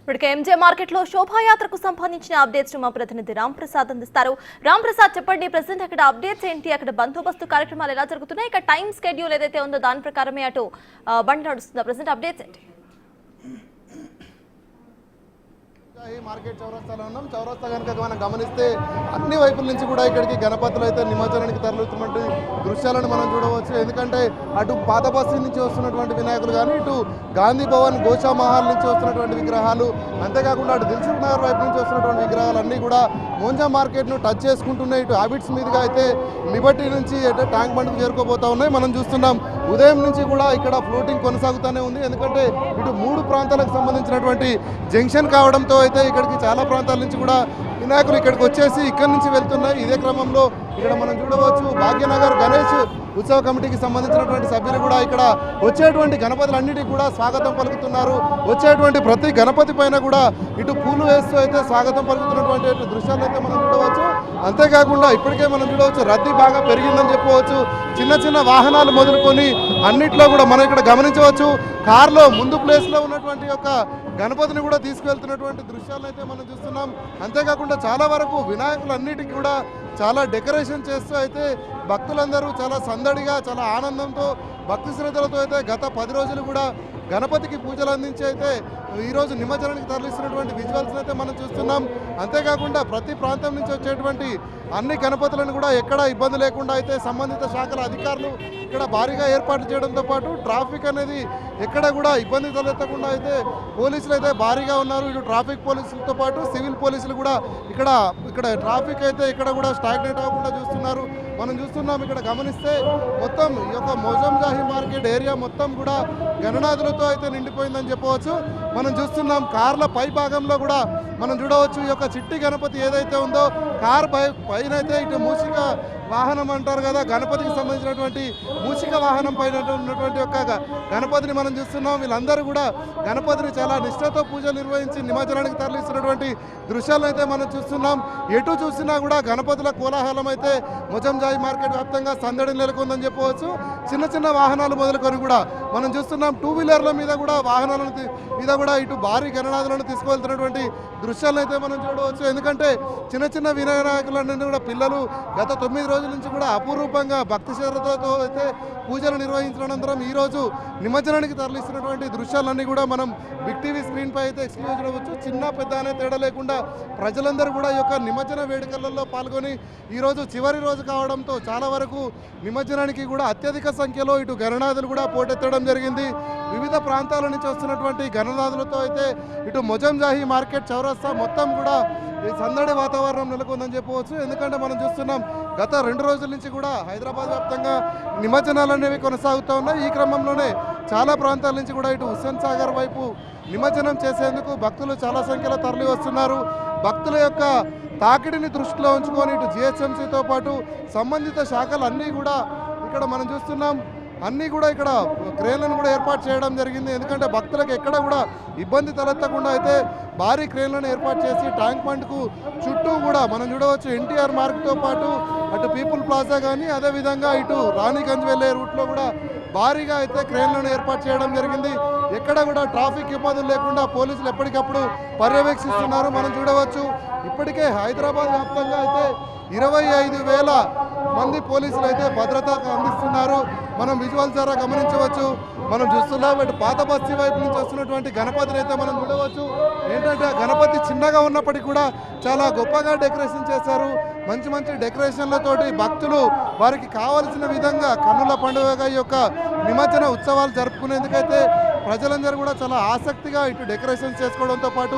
ఇప్పటికే MJ market లో శోభాయాత్రకు సంబంధించిన అప్డేట్స్ మా ప్రతినిధి రామ్ ప్రసాద్ అందిస్తారు. రామ్ ప్రసాద్, చెప్పండి, ప్రెసెంట్ అక్కడ అప్డేట్స్ ఏంటి? అక్కడ బందోబస్తు కార్యక్రమాలు ఎలా జరుగుతున్నాయి? ఇక టైం స్కెడ్యూల్ ఏదైతే ఉందో దాని ప్రకారమే అటు బండి నడుస్తుందా? ప్రెసెంట్ అప్డేట్స్ ఏంటి? మార్కెట్ చౌరస్తాలో ఉన్నాం. చౌరస్తా కనుక మనం గమనిస్తే అన్ని వైపుల నుంచి కూడా ఇక్కడికి గణపతులు అయితే నిమజ్జనానికి తరలిస్తున్నటువంటి దృశ్యాలను మనం చూడవచ్చు. ఎందుకంటే అటు పాత బస్తీ నుంచి వస్తున్నటువంటి వినాయకులు కానీ, ఇటు గాంధీ భవన్ గోషా మహల్ నుంచి వస్తున్నటువంటి విగ్రహాలు, అంతేకాకుండా అటు దిల్సుఖ్ నగర్ వైపు నుంచి వస్తున్నటువంటి విగ్రహాలు అన్నీ కూడా మోంజా మార్కెట్ను టచ్ చేసుకుంటున్నాయి. ఇటు హ్యాబిట్స్ మీదుగా అయితే లిబర్టీ నుంచి అయితే ట్యాంక్ బండ్కు చేరుకోబోతా ఉన్నాయి. మనం చూస్తున్నాం ఉదయం నుంచి కూడా ఇక్కడ ఫ్లోటింగ్ కొనసాగుతూనే ఉంది. ఎందుకంటే ఇటు 3 ప్రాంతాలకు సంబంధించినటువంటి జంక్షన్ కావడంతో అయితే ఇక్కడికి చాలా ప్రాంతాల నుంచి కూడా వినాయకులు ఇక్కడికి వచ్చేసి ఇక్కడి నుంచి వెళ్తున్నాయి. ఇదే క్రమంలో ఇక్కడ మనం చూడవచ్చు భాగ్యనగర్ గణేష్ ఉత్సవ కమిటీకి సంబంధించినటువంటి సభ్యులు కూడా ఇక్కడ వచ్చేటువంటి గణపతులన్నిటికీ కూడా స్వాగతం పలుకుతున్నారు. వచ్చేటువంటి ప్రతి గణపతి పైన కూడా ఇటు పూలు వేస్తూ అయితే స్వాగతం పలుకుతున్నటువంటి దృశ్యాలు అయితే మనం చూడవచ్చు. అంతేకాకుండా ఇప్పటికే మనం చూడవచ్చు రద్దీ బాగా పెరిగిందని చెప్పవచ్చు. చిన్న చిన్న వాహనాలు మొదలుకొని అన్నిట్లో కూడా మనం ఇక్కడ గమనించవచ్చు. కార్లో ముందు ప్లేస్లో ఉన్నటువంటి యొక్క గణపతిని కూడా తీసుకువెళ్తున్నటువంటి దృశ్యాలను అయితే మనం చూస్తున్నాం. అంతేకాకుండా చాలా వరకు వినాయకులన్నిటికీ కూడా చాలా డెకరేషన్ చేస్తూ అయితే భక్తులందరూ చాలా సందడిగా, చాలా ఆనందంతో, భక్తి శ్రద్ధలతో అయితే గత 10 రోజులు కూడా గణపతికి పూజలు అందించి అయితే ఈరోజు నిమజ్జనానికి తరలిస్తున్నటువంటి విజువల్స్ అయితే మనం చూస్తున్నాం. అంతేకాకుండా ప్రతి ప్రాంతం నుంచి వచ్చేటువంటి అన్ని గణపతులను కూడా ఎక్కడ ఇబ్బంది లేకుండా అయితే సంబంధిత శాఖల అధికారులు ఇక్కడ భారీగా ఏర్పాట్లు చేయడంతో పాటు ట్రాఫిక్ అనేది ఎక్కడ కూడా ఇబ్బంది తలెత్తకుండా అయితే పోలీసులు అయితే భారీగా ఉన్నారు. ఇటు ట్రాఫిక్ పోలీసులతో పాటు సివిల్ పోలీసులు కూడా ఇక్కడ ట్రాఫిక్ అయితే ఇక్కడ కూడా స్టాగ్నేట్ అవ్వకుండా చూస్తున్నారు. మనం చూస్తున్నాం ఇక్కడ గమనిస్తే మొత్తం ఈ యొక్క మోజంజాహి మార్కెట్ ఏరియా మొత్తం కూడా గణనాథులతో అయితే నిండిపోయిందని చెప్పవచ్చు. మనం చూస్తున్నాం కార్ల పై భాగంలో కూడా మనం చూడవచ్చు. ఈ యొక్క చిట్టి గణపతి ఏదైతే ఉందో కార్ పైన అయితే ఇటు మూషిక వాహనం అంటారు కదా, గణపతికి సంబంధించినటువంటి మూషిక వాహనం పైన ఉన్నటువంటి యొక్క గణపతిని మనం చూస్తున్నాం. వీళ్ళందరూ కూడా గణపతిని చాలా నిష్ఠతో పూజలు నిర్వహించి నిమజ్జనానికి తరలిస్తున్నటువంటి దృశ్యాలను అయితే మనం చూస్తున్నాం. ఎటు చూసినా కూడా గణపతుల కోలాహలం అయితే మోజంజాహి మార్కెట్ వ్యాప్తంగా సందడి నెలకొందని చెప్పవచ్చు. చిన్న చిన్న వాహనాలు మొదలుకొని కూడా మనం చూస్తున్నాం. 2 వీలర్ల మీద కూడా వాహనాల మీద కూడా ఇటు భారీ గణనాథులను తీసుకువెళ్తున్నటువంటి దృశ్యాలను అయితే మనం చూడవచ్చు. ఎందుకంటే చిన్న చిన్న వినాయకులన్నీ కూడా పిల్లలు గత 9 రోజుల నుంచి కూడా అపురూపంగా భక్తి శ్రద్ధతో అయితే పూజలు నిర్వహించిన అనంతరం ఈరోజు నిమజ్జనానికి తరలిస్తున్నటువంటి దృశ్యాలన్నీ కూడా మనం బిగ్ టీవీ స్క్రీన్ పై అయితే ఎక్స్క్లూజ్ చూడవచ్చు. చిన్న పెద్ద అనే తేడా లేకుండా ప్రజలందరూ కూడా ఈ యొక్క నిమజ్జన వేడుకలలో పాల్గొని ఈరోజు చివరి రోజు కావడంతో చాలా వరకు నిమజ్జనానికి కూడా అత్యధిక సంఖ్యలో ఇటు గణనాథులు కూడా పోటెత్తడం జరిగింది. వివిధ ప్రాంతాల నుంచి వస్తున్నటువంటి గణనాథులతో అయితే ఇటు మోజంజాహి మార్కెట్ చౌరస్తా మొత్తం కూడా ఈ సందడి వాతావరణం నెలకొందని చెప్పవచ్చు. ఎందుకంటే మనం చూస్తున్నాం గత 2 రోజుల నుంచి కూడా హైదరాబాద్ వ్యాప్తంగా నిమజ్జనాలు అనేవి కొనసాగుతూ ఉన్నాయి. ఈ క్రమంలోనే చాలా ప్రాంతాల నుంచి కూడా ఇటు హుస్సేన్ సాగర్ వైపు నిమజ్జనం చేసేందుకు భక్తులు చాలా సంఖ్యలో తరలి వస్తున్నారు. భక్తుల యొక్క తాకిడిని దృష్టిలో ఉంచుకొని ఇటు జిహెచ్ఎంసీతో పాటు సంబంధిత శాఖలు అన్నీ కూడా ఇక్కడ మనం చూస్తున్నాం. అన్నీ కూడా ఇక్కడ క్రేన్లను కూడా ఏర్పాటు చేయడం జరిగింది. ఎందుకంటే భక్తులకు ఎక్కడ కూడా ఇబ్బంది తలెత్తకుండా అయితే భారీ క్రేన్లను ఏర్పాటు చేసి ట్యాంక్ బండ్కు చుట్టూ కూడా మనం చూడవచ్చు. ఎన్టీఆర్ మార్గ్తో పాటు అటు పీపుల్ ప్లాజా కానీ, అదేవిధంగా ఇటు రాణిగంజ్ వెళ్ళే రూట్లో కూడా భారీగా అయితే క్రేన్లను ఏర్పాటు చేయడం జరిగింది. ఎక్కడ కూడా ట్రాఫిక్ ఇబ్బందులు లేకుండా పోలీసులు ఎప్పటికప్పుడు పర్యవేక్షిస్తున్నారు. మనం చూడవచ్చు ఇప్పటికే హైదరాబాద్ వ్యాప్తంగా అయితే 25,000 మంది పోలీసులు అయితే భద్రత అందిస్తున్నారు. మనం విజువల్స్ ద్వారా గమనించవచ్చు. మనం చూస్తున్నాం ఇటు పాత బస్తీ వైపు నుంచి వస్తున్నటువంటి గణపతిని అయితే మనం చూడవచ్చు. ఏంటంటే గణపతి చిన్నగా ఉన్నప్పటికీ కూడా చాలా గొప్పగా డెకరేషన్ చేశారు. మంచి మంచి డెకరేషన్లతోటి భక్తులు వారికి కావలసిన విధంగా కన్నుల పండుగగా ఈ యొక్క నిమజ్జన ఉత్సవాలు జరుపుకునేందుకైతే ప్రజలందరూ కూడా చాలా ఆసక్తిగా ఇటు డెకరేషన్ చేసుకోవడంతో పాటు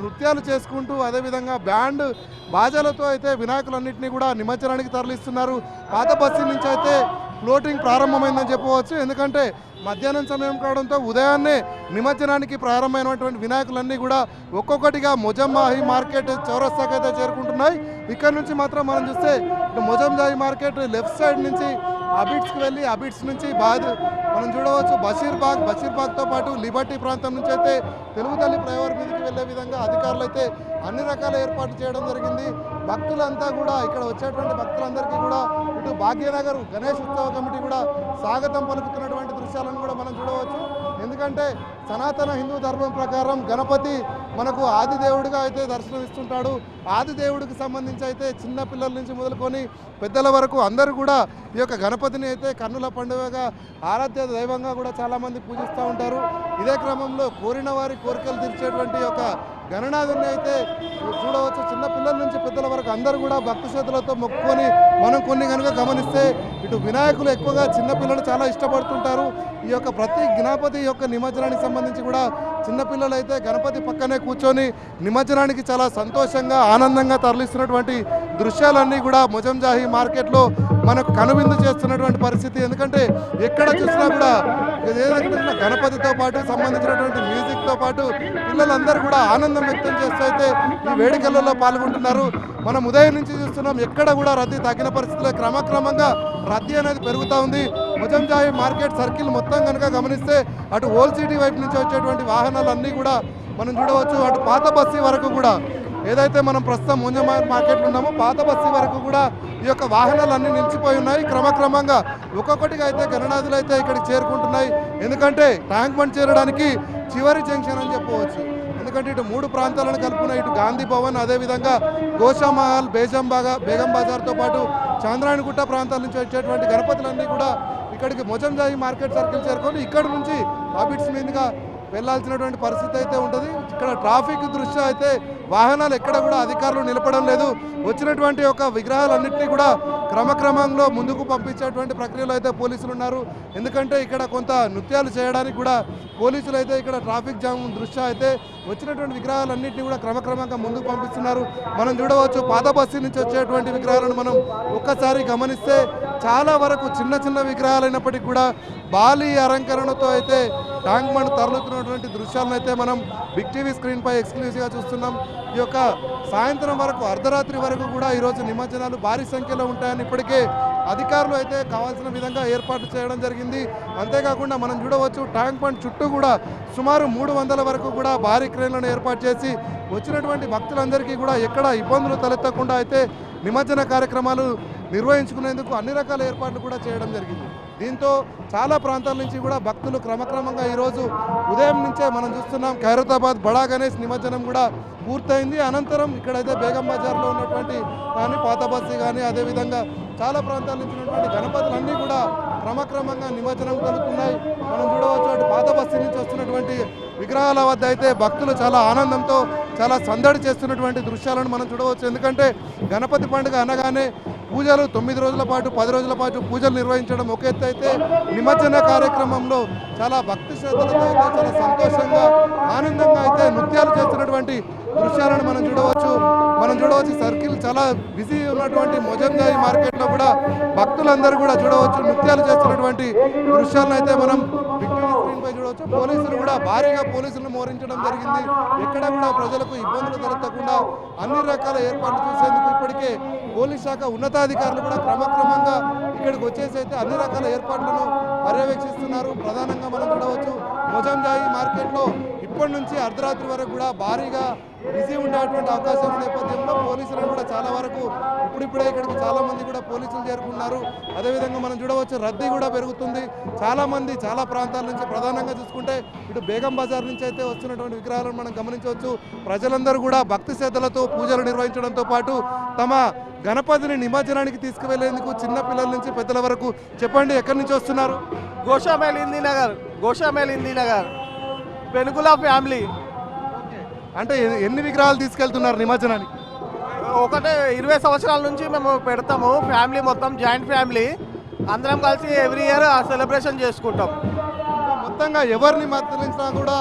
నృత్యాలు చేసుకుంటూ అదేవిధంగా బ్యాండ్ బాజాలతో అయితే వినాయకులన్నింటినీ కూడా నిమజ్జనానికి తరలిస్తున్నారు. పాత బస్తీ నుంచి అయితే ఫ్లోటింగ్ ప్రారంభమైందని చెప్పవచ్చు. ఎందుకంటే మధ్యాహ్నం సమయం కావడంతో ఉదయాన్నే నిమజ్జనానికి ప్రారంభమైనటువంటి వినాయకులన్నీ కూడా ఒక్కొక్కటిగా మోజంజాహి మార్కెట్ చౌరస్తాకి అయితే చేరుకుంటున్నాయి. ఇక్కడ నుంచి మాత్రం మనం చూస్తే మోజంజాహి మార్కెట్ లెఫ్ట్ సైడ్ నుంచి అబిడ్స్కి వెళ్ళి అబిడ్స్ నుంచి మనం చూడవచ్చు బషీర్బాగ్తో పాటు లిబర్టీ ప్రాంతం నుంచి అయితే తెలుగుతల్లి ఫ్లైఓవర్ మీదకి వెళ్ళే విధంగా అధికారులు అయితే అన్ని రకాల ఏర్పాట్లు చేయడం జరిగింది. భక్తులంతా కూడా ఇక్కడ వచ్చేటువంటి భక్తులందరికీ కూడా ఇటు భాగ్యనగర్ గణేష్ ఉత్సవ కమిటీ కూడా స్వాగతం పలుకుతున్నటువంటి దృశ్యాలను కూడా మనం చూడవచ్చు. ఎందుకంటే సనాతన హిందూ ధర్మం ప్రకారం గణపతి మనకు ఆది దేవుడిగా అయితే దర్శనమిస్తుంటాడు. ఆది దేవుడికి సంబంధించి అయితే చిన్న పిల్లల నుంచి మొదలుకొని పెద్దల వరకు అందరూ కూడా ఈ యొక్క గణపతిని అయితే కన్నుల పండుగగా ఆరాధ్య దైవంగా కూడా చాలామంది పూజిస్తూ ఉంటారు. ఇదే క్రమంలో కోరిన వారి కోరికలు తీర్చేటువంటి యొక్క గణనాథుని అయితే చూడవచ్చు. చిన్న పిల్లల నుంచి పెద్దల వరకు అందరూ కూడా భక్తి శ్రద్ధలతో మొక్కుకొని మనం కొన్ని కనుక గమనిస్తే ఇటు వినాయకులు ఎక్కువగా చిన్నపిల్లలు చాలా ఇష్టపడుతుంటారు. ఈ యొక్క ప్రతి గణపతి యొక్క నిమజ్జనానికి సంబంధించి కూడా చిన్నపిల్లలు అయితే గణపతి పక్కనే కూర్చొని నిమజ్జనానికి చాలా సంతోషంగా ఆనందంగా తరలిస్తున్నటువంటి దృశ్యాలన్నీ కూడా మొజంజాహి మార్కెట్లో మనకు కనువిందు చేస్తున్నటువంటి పరిస్థితి. ఎందుకంటే ఎక్కడ చూసినా కూడా ఏదైనా గణపతితో పాటు సంబంధించినటువంటి మ్యూజిక్తో పాటు పిల్లలందరూ కూడా ఆనందం వ్యక్తం చేస్తూ అయితే ఈ వేడుకలలో పాల్గొంటున్నారు. మనం ఉదయం నుంచి చూస్తున్నాం, ఎక్కడ కూడా రద్దీ తగ్గిన పరిస్థితుల్లో క్రమక్రమంగా రద్దీ అనేది పెరుగుతూ ఉంది. మొజంజాహి మార్కెట్ సర్కిల్ మొత్తం కనుక గమనిస్తే అటు ఓల్డ్ సిటీ వైపు నుంచి వచ్చేటువంటి వాహనాలన్నీ కూడా మనం చూడవచ్చు. అటు పాత బస్తీ వరకు కూడా ఏదైతే మనం ప్రస్తుతం మొజంజాహి మార్కెట్లో ఉన్నామో పాత బస్తీ వరకు కూడా ఈ యొక్క వాహనాలన్నీ నిలిచిపోయి ఉన్నాయి. క్రమక్రమంగా ఒక్కొక్కటిగా అయితే గణనాథులు అయితే ఇక్కడికి చేరుకుంటున్నాయి. ఎందుకంటే ట్యాంక్ బండ్ చేరడానికి చివరి జంక్షన్ అని చెప్పవచ్చు. ఎందుకంటే ఇటు మూడు ప్రాంతాలను కలుపుకున్న ఇటు గాంధీ భవన్, అదేవిధంగా గోషామహల్, బేగం బజార్తో పాటు చాంద్రాయణగుట్ట ప్రాంతాల నుంచి వచ్చేటువంటి గణపతులన్నీ కూడా ఇక్కడికి మొజంజాహి మార్కెట్ సర్కిల్ చేరుకొని ఇక్కడ నుంచి హాబిట్స్ మీదుగా వెళ్లాల్సినటువంటి పరిస్థితి అయితే ఉంటుంది. ఇక్కడ ట్రాఫిక్ దృష్ట్యా అయితే వాహనాలు ఎక్కడ కూడా అధికారులు నిలపడం లేదు. వచ్చినటువంటి ఒక విగ్రహాలన్నింటినీ కూడా క్రమక్రమంలో ముందుకు పంపించేటువంటి ప్రక్రియలో అయితే పోలీసులు ఉన్నారు. ఎందుకంటే ఇక్కడ కొంత నృత్యాలు చేయడానికి కూడా పోలీసులు అయితే ఇక్కడ ట్రాఫిక్ జామ్ దృష్ట్యా అయితే వచ్చినటువంటి విగ్రహాలన్నింటినీ కూడా క్రమక్రమంగా ముందుకు పంపిస్తున్నారు. మనం చూడవచ్చు, పాత బస్తీ నుంచి వచ్చేటువంటి విగ్రహాలను మనం ఒక్కసారి గమనిస్తే చాలా వరకు చిన్న చిన్న విగ్రహాలైనప్పటికీ కూడా బాలి అలంకరణతో అయితే ట్యాంక్ బండ్ తరలుతున్నటువంటి దృశ్యాలను అయితే మనం బిగ్ టీవీ స్క్రీన్ పై ఎక్స్క్లూజివ్గా చూస్తున్నాం. ఈ యొక్క సాయంత్రం వరకు, అర్ధరాత్రి వరకు కూడా ఈరోజు నిమజ్జనాలు భారీ సంఖ్యలో ఉంటాయని ఇప్పటికే అధికారులు అయితే కావాల్సిన విధంగా ఏర్పాట్లు చేయడం జరిగింది. అంతేకాకుండా మనం చూడవచ్చు, ట్యాంక్ బండ్ చుట్టూ కూడా సుమారు 300 వరకు కూడా భారీ క్రేన్లను ఏర్పాటు చేసి వచ్చినటువంటి భక్తులందరికీ కూడా ఎక్కడ ఇబ్బందులు తలెత్తకుండా అయితే నిమజ్జన కార్యక్రమాలు నిర్వహించుకునేందుకు అన్ని రకాల ఏర్పాట్లు కూడా చేయడం జరిగింది. దీంతో చాలా ప్రాంతాల నుంచి కూడా భక్తులు క్రమక్రమంగా ఈరోజు ఉదయం నుంచే మనం చూస్తున్నాం, ఖైరతాబాద్ బడా గణేష్ నిమజ్జనం కూడా పూర్తయింది. అనంతరం ఇక్కడైతే బేగం బజార్లో ఉన్నటువంటి కానీ పాత బస్తీ కానీ అదేవిధంగా చాలా ప్రాంతాల నుంచి ఉన్నటువంటి గణపతులన్నీ కూడా క్రమక్రమంగా నిమజ్జనం జరుగుతున్నాయి. మనం చూడవచ్చు, అటు పాత బస్తీ నుంచి వస్తున్నటువంటి విగ్రహాల వద్ద అయితే భక్తులు చాలా ఆనందంతో చాలా సందడి చేస్తున్నటువంటి దృశ్యాలను మనం చూడవచ్చు. ఎందుకంటే గణపతి పండుగ అనగానే పూజలు 9 రోజుల పాటు 10 రోజుల పాటు పూజలు నిర్వహించడం ఒక ఎత్తు అయితే నిమజ్జన కార్యక్రమంలో చాలా భక్తి శ్రద్ధలతో అయితే చాలా సంతోషంగా ఆనందంగా అయితే నృత్యాలు చేస్తున్నటువంటి దృశ్యాలను మనం చూడవచ్చు. సర్కిల్ చాలా బిజీ ఉన్నటువంటి మొజంజాహి మార్కెట్లో కూడా భక్తులందరూ కూడా చూడవచ్చు, నృత్యాలు చేస్తున్నటువంటి దృశ్యాలను అయితే మనం బిగ్ టీవీ స్క్రీన్ పై చూడవచ్చు. పోలీసులు కూడా భారీగా పోలీసులను మోహరించడం జరిగింది. ఎక్కడ కూడా ప్రజలకు ఇబ్బందులు తలెత్తకుండా అన్ని రకాల ఏర్పాట్లు చేసేందుకు ఇప్పటికే పోలీస్ శాఖ ఉన్నతాధికారులు కూడా క్రమక్రమంగా ఇక్కడికి వచ్చేసి అయితే అన్ని రకాల ఏర్పాట్లను పర్యవేక్షిస్తున్నారు. ప్రధానంగా మనం చూడవచ్చు, మొజంజాహి మార్కెట్లో ఇప్పటి నుంచి అర్ధరాత్రి వరకు కూడా భారీగా బిజీ ఉండేటువంటి అవకాశం నేపథ్యంలో పోలీసులను కూడా చాలా వరకు ఇప్పుడిప్పుడే ఇక్కడికి చాలా మంది కూడా పోలీసులు చేరుకున్నారు. అదేవిధంగా మనం చూడవచ్చు, రద్దీ కూడా పెరుగుతుంది. చాలా మంది చాలా ప్రాంతాల నుంచి, ప్రధానంగా చూసుకుంటే ఇటు బేగం బజార్ నుంచి అయితే వస్తున్నటువంటి విగ్రహాలను మనం గమనించవచ్చు. ప్రజలందరూ కూడా భక్తి శ్రద్ధలతో పూజలు నిర్వహించడంతో పాటు తమ గణపతిని నిమజ్జనానికి తీసుకువెళ్లేందుకు చిన్న పిల్లల నుంచి పెద్దల వరకు. చెప్పండి, ఎక్కడి నుంచి వస్తున్నారు? గోషామేల్ హిందీ నగర్ పెనుకుల ఫ్యామిలీ. అంటే ఎన్ని విగ్రహాలు తీసుకెళ్తున్నారు నిమజ్జనానికి? ఒకటే 20 సంవత్సరాల నుంచి మేము పెడతాము. ఫ్యామిలీ మొత్తం జాయింట్ ఫ్యామిలీ, అందరం కలిసి ఎవ్రీ ఇయర్ సెలబ్రేషన్ చేసుకుంటాం. మొత్తంగా ఎవరిని మద్దతించినా కూడా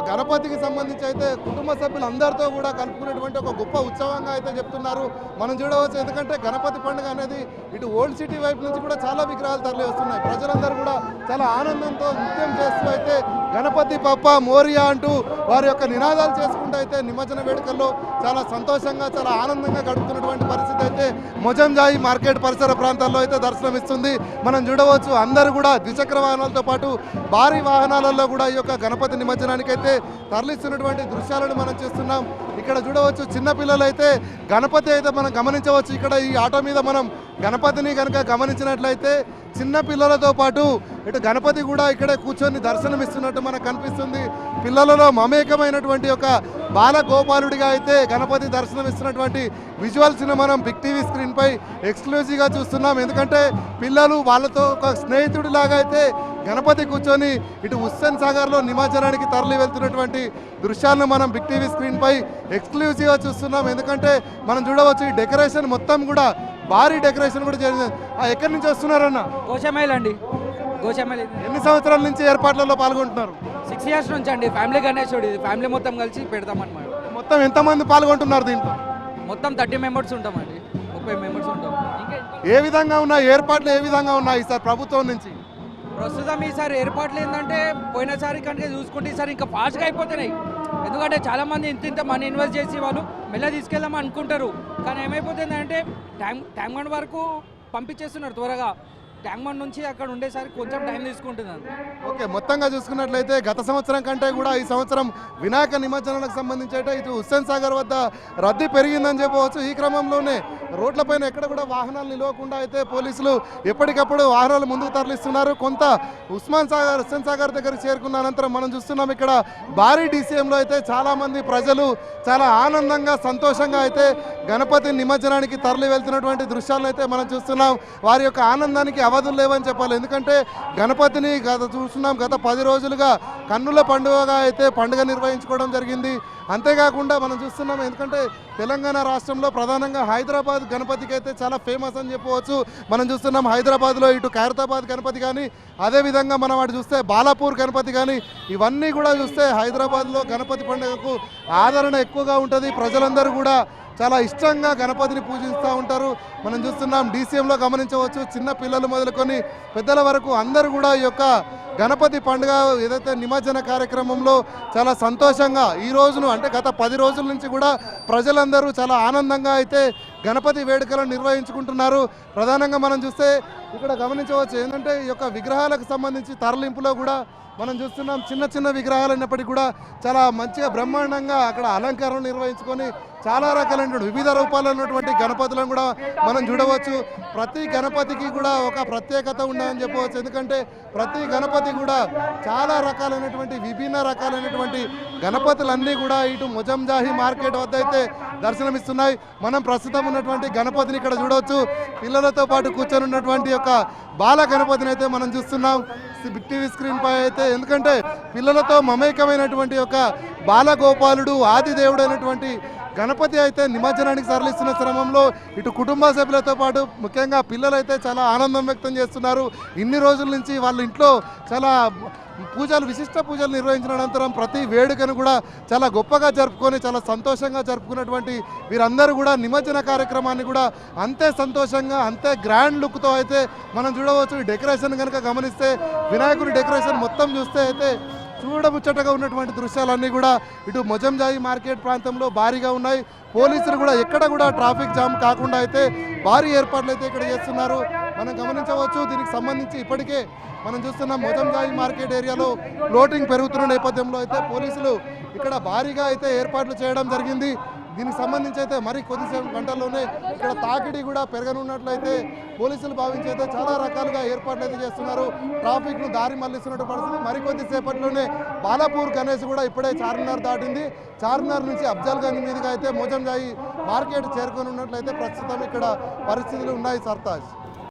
గణపతికి సంబంధించి అయితే కుటుంబ సభ్యులందరితో కూడా కలుపుకునేటువంటి ఒక గొప్ప ఉత్సవంగా అయితే చెప్తున్నారు. మనం చూడవచ్చు, ఎందుకంటే గణపతి పండుగ అనేది ఇటు ఓల్డ్ సిటీ వైపు నుంచి కూడా చాలా విగ్రహాలు తరలి వస్తున్నాయి. ప్రజలందరూ కూడా చాలా ఆనందంతో నృత్యం చేస్తూ అయితే గణపతి పప్ప మోరియా అంటూ వారి యొక్క నినాదాలు చేసుకుంటూ అయితే నిమజ్జన వేడుకల్లో చాలా సంతోషంగా చాలా ఆనందంగా గడుపుతున్నటువంటి పరిస్థితి అయితే మొజంజాహి మార్కెట్ పరిసర ప్రాంతాల్లో అయితే దర్శనమిస్తుంది. మనం చూడవచ్చు, అందరూ కూడా ద్విచక్ర వాహనాలతో పాటు భారీ వాహనాలలో కూడా ఈ యొక్క గణపతి నిమజ్జనానికి అయితే తరలిస్తున్నటువంటి దృశ్యాలను మనం చూస్తున్నాం. ఇక్కడ చూడవచ్చు, చిన్నపిల్లలు అయితే గణపతి అయితే మనం గమనించవచ్చు. ఇక్కడ ఈ ఆటో మీద మనం గణపతిని కనుక గమనించినట్లయితే చిన్న పిల్లలతో పాటు ఇటు గణపతి కూడా ఇక్కడే కూర్చొని దర్శనమిస్తున్నట్టు మనకు కనిపిస్తుంది. పిల్లలలో మమేకమైనటువంటి ఒక బాలగోపాలుడిగా అయితే గణపతి దర్శనమిస్తున్నటువంటి విజువల్స్ని మనం బిగ్ టీవీ స్క్రీన్పై ఎక్స్క్లూజివ్గా చూస్తున్నాం. ఎందుకంటే పిల్లలు వాళ్ళతో ఒక స్నేహితుడిలాగా అయితే గణపతి కూర్చొని ఇటు హుస్సేన్ సాగర్లో నిమజ్జనానికి తరలి వెళ్తున్నటువంటి దృశ్యాలను మనం బిగ్ టీవీ స్క్రీన్పై ఎక్స్క్లూజివ్గా చూస్తున్నాం. ఎందుకంటే మనం చూడవచ్చు ఈ డెకరేషన్ మొత్తం కూడా భారీ డెకరేషన్ కూడా జరిగింది. ఎక్కడి నుంచి వస్తున్నారన్న? గోషమైల్ అండి, గోషమైల్. ఎన్ని సంవత్సరాల నుంచి ఏర్పాట్లలో పాల్గొంటున్నారు? 6 years నుంచి అండి. ఫ్యామిలీ గణేశుడు ఇది, ఫ్యామిలీ మొత్తం కలిసి పెడతామన్నమాట. మొత్తం ఎంతమంది పాల్గొంటున్నారు దీంట్లో? మొత్తం 30 members ఉంటామండి, 30 members ఉంటాం. ఇంకా ఏ విధంగా ఉన్నాయి ఏర్పాట్లు, ఏ విధంగా ఉన్నాయి సార్ ప్రభుత్వం నుంచి? ప్రస్తుతం ఈసారి ఏర్పాట్లు ఏంటంటే పోయినసారి కంటే చూసుకుంటే ఈసారి ఇంకా ఫాస్ట్గా అయిపోతున్నాయి. ఎందుకంటే చాలామంది ఇంత మనీ ఇన్వెస్ట్ చేసి వాళ్ళు మెల్ల తీసుకెళ్దామని అనుకుంటారు. కానీ ఏమైపోతుందంటే ట్యాంక్ బండ్ వరకు పంపించేస్తున్నారు త్వరగా. ట్యాంక్ బండ్ నుంచి అక్కడ ఉండేసరికి కొంచెం టైం తీసుకుంటున్నారు. ఓకే, మొత్తంగా చూసుకున్నట్లయితే గత సంవత్సరం కంటే కూడా ఈ సంవత్సరం వినాయక నిమజ్జనాలకు సంబంధించి అయితే ఇటు హుస్సేన్ సాగర్ వద్ద రద్దీ పెరిగిందని చెప్పవచ్చు. ఈ క్రమంలోనే రోడ్లపైన ఎక్కడ కూడా వాహనాలు నిలవకుండా అయితే పోలీసులు ఎప్పటికప్పుడు వాహనాలు ముందుకు తరలిస్తున్నారు. కొంత హుస్సేన్ సాగర్ దగ్గరికి చేరుకున్న అనంతరం మనం చూస్తున్నాం ఇక్కడ భారీ డీసీఎంలో అయితే చాలామంది ప్రజలు చాలా ఆనందంగా సంతోషంగా అయితే గణపతి నిమజ్జనానికి తరలి వెళ్తున్నటువంటి దృశ్యాలను అయితే మనం చూస్తున్నాం. వారి యొక్క ఆనందానికి అవధులు లేవని చెప్పాలి. ఎందుకంటే గణపతిని చూస్తున్నాం గత 10 రోజులుగా కన్నుల పండుగగా అయితే పండుగ నిర్వహించుకోవడం జరిగింది. అంతేకాకుండా మనం చూస్తున్నాం ఎందుకంటే తెలంగాణ రాష్ట్రంలో ప్రధానంగా హైదరాబాద్ గణపతికి అయితే చాలా ఫేమస్ అని చెప్పవచ్చు. మనం చూస్తున్నాం హైదరాబాద్లో ఇటు ఖైరతాబాద్ గణపతి కానీ, అదేవిధంగా మనం అటు చూస్తే బాలాపూర్ గణపతి కానీ, ఇవన్నీ కూడా చూస్తే హైదరాబాద్లో గణపతి పండుగకు ఆదరణ ఎక్కువగా ఉంటుంది. ప్రజలందరూ కూడా చాలా ఇష్టంగా గణపతిని పూజిస్తూ ఉంటారు. మనం చూస్తున్నాం డీసీఎంలో గమనించవచ్చు చిన్న పిల్లలు మొదలుకొని పెద్దల వరకు అందరూ కూడా ఈ యొక్క గణపతి పండుగ ఏదైతే నిమజ్జన కార్యక్రమంలో చాలా సంతోషంగా ఈ రోజును అంటే గత 10 రోజుల నుంచి కూడా ప్రజలందరూ చాలా ఆనందంగా అయితే గణపతి వేడుకలను నిర్వహించుకుంటున్నారు. ప్రధానంగా మనం చూస్తే ఇక్కడ గమనించవచ్చు ఏంటంటే ఈ యొక్క విగ్రహాలకు సంబంధించి తరలింపులో కూడా మనం చూస్తున్నాం చిన్న చిన్న విగ్రహాలు అయినప్పటికీ కూడా చాలా మంచిగా బ్రహ్మాండంగా అక్కడ అలంకరణ నిర్వహించుకొని చాలా రకాలైన వివిధ రూపాల్లో ఉన్నటువంటి గణపతులను కూడా మనం చూడవచ్చు. ప్రతి గణపతికి కూడా ఒక ప్రత్యేకత ఉండదని చెప్పవచ్చు. ఎందుకంటే ప్రతి గణపతి కూడా చాలా రకాలైనటువంటి విభిన్న రకాలైనటువంటి గణపతులన్నీ కూడా ఇటు మొజంజాహి మార్కెట్ వద్ద అయితే దర్శనమిస్తున్నాయి. మనం ప్రస్తుతం ఉన్నటువంటి గణపతిని ఇక్కడ చూడవచ్చు. పిల్లలతో పాటు కూర్చొని ఉన్నటువంటి యొక్క బాల గణపతిని అయితే మనం చూస్తున్నాం బిగ్ టీవీ స్క్రీన్ పై అయితే. ఎందుకంటే పిల్లలతో మమేకమైనటువంటి ఒక బాలగోపాలుడు ఆదిదేవుడు అయినటువంటి గణపతి అయితే నిమజ్జనానికి తరలిస్తున్న క్రమంలో ఇటు కుటుంబ సభ్యులతో పాటు ముఖ్యంగా పిల్లలైతే చాలా ఆనందం వ్యక్తం చేస్తున్నారు. ఇన్ని రోజుల నుంచి వాళ్ళ ఇంట్లో చాలా విశిష్ట పూజలు నిర్వహించిన అనంతరం ప్రతి వేడుకను కూడా చాలా గొప్పగా జరుపుకొని చాలా సంతోషంగా జరుపుకున్నటువంటి వీరందరూ కూడా నిమజ్జన కార్యక్రమాన్ని కూడా అంతే సంతోషంగా అంతే గ్రాండ్ లుక్తో అయితే మనం చూడవచ్చు. ఈ డెకరేషన్ కనుక గమనిస్తే వినాయకుడి డెకరేషన్ మొత్తం చూస్తే అయితే చూడముచ్చటగా ఉన్నటువంటి దృశ్యాలన్నీ కూడా ఇటు మొజంజాయి మార్కెట్ ప్రాంతంలో భారీగా ఉన్నాయి. పోలీసులు కూడా ఎక్కడ కూడా ట్రాఫిక్ జామ్ కాకుండా అయితే భారీ ఏర్పాట్లు అయితే ఇక్కడ చేస్తున్నారు. మనం గమనించవచ్చు. దీనికి సంబంధించి ఇప్పటికే మనం చూస్తున్నాం మొజంజాయి మార్కెట్ ఏరియాలో ఫ్లోటింగ్ పెరుగుతున్న నేపథ్యంలో అయితే పోలీసులు ఇక్కడ భారీగా అయితే ఏర్పాట్లు చేయడం జరిగింది. దీనికి సంబంధించి అయితే మరి కొద్దిసేపు గంటల్లోనే ఇక్కడ తాకిడి కూడా పెరగనున్నట్లయితే పోలీసులు భావించి అయితే చాలా రకాలుగా ఏర్పాట్లు అయితే చేస్తున్నారు. ట్రాఫిక్ను దారి మళ్లిస్తున్నట్టు పరిస్థితి. మరికొద్దిసేపట్లోనే బాలాపూర్ గణేష్ కూడా ఇప్పుడే చార్మినార్ దాటింది. చార్మినార్ నుంచి అఫ్జల్గంజ్ మీదుగా అయితే మొజంజాయి మార్కెట్ చేరుకొని ఉన్నట్లయితే ప్రస్తుతం ఇక్కడ పరిస్థితులు ఉన్నాయి. సర్తాజ్.